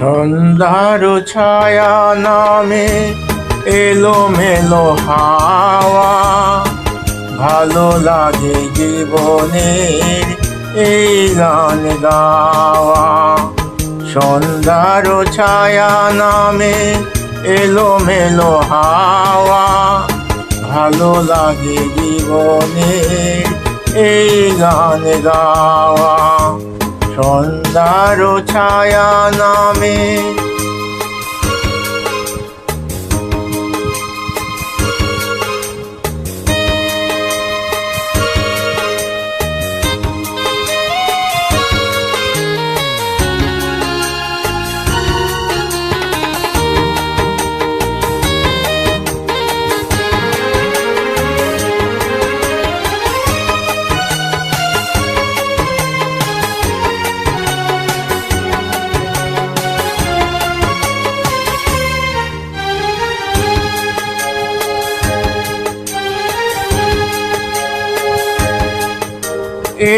সন্ধ্যার ছায়া নামে এলোমেলো হাওয়া, ভালো লাগে জীবনের এই গান গাওয়া। সন্ধ্যার ছায়া নামে এলোমেলো হাওয়া, ভালো লাগে জীবনের এই গান গাওয়া। সন্ধ্যার ছায়া নামে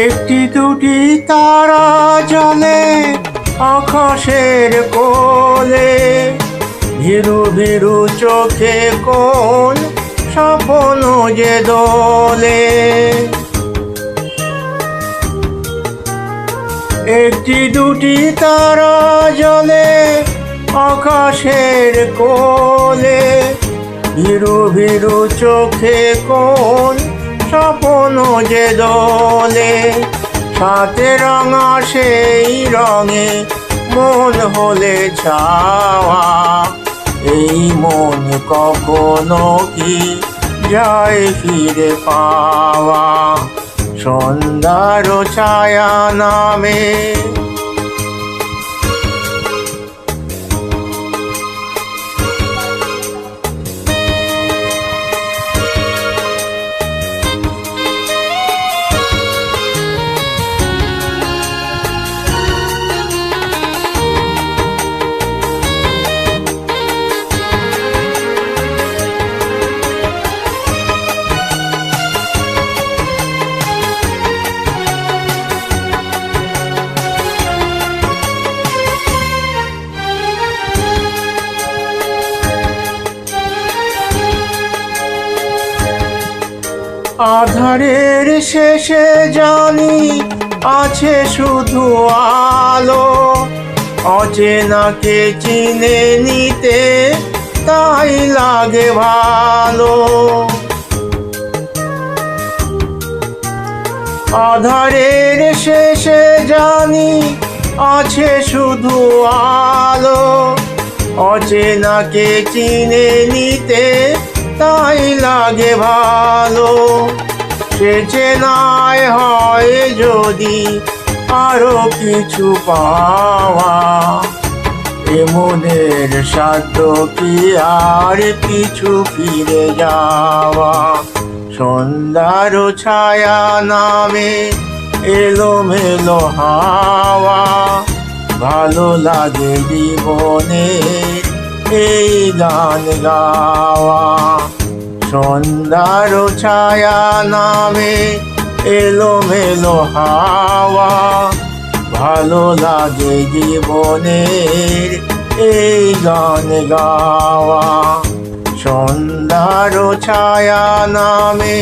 একটি দুটি তারা জ্বলে আকাশের কোলে, ভীরু ভীরু চোখে কোন স্বপ্ন যে দোলে। একটি দুটি তারা জ্বলে আকাশের কোলে, ভীরু ভীরু চোখে কোন স্বপ্ন যে দোলে। সাথে রঙা সেই রঙে মন হলে ছাওয়া, এই মন কখনো কি যায় ফিরে পাওয়া। সন্ধ্যার ছায়া নামে আধারের শেষে জানি আছে শুধু আলো, অচেনাকে চিনে নিতে তাই লাগে ভালো। আধারের শেষে জানি আছে শুধু আলো, অচেনাকে চিনে নিতে তাই লাগে ভালো। সে চেনায় হয় যদি আরো কিছু পাওয়া, এ মনের সাধ্য কি আর কিছু ফিরে যাওয়া। সন্ধ্যার ছায়া নামে এলোমেলো হাওয়া, ভালো লাগে জীবনের এই গান গাওয়া। সন্ধ্যার ছায়া নামে এলোমেলো হাওয়া, ভালো লাগে জীবনের এই গান গাওয়া। সন্ধ্যার ছায়া নামে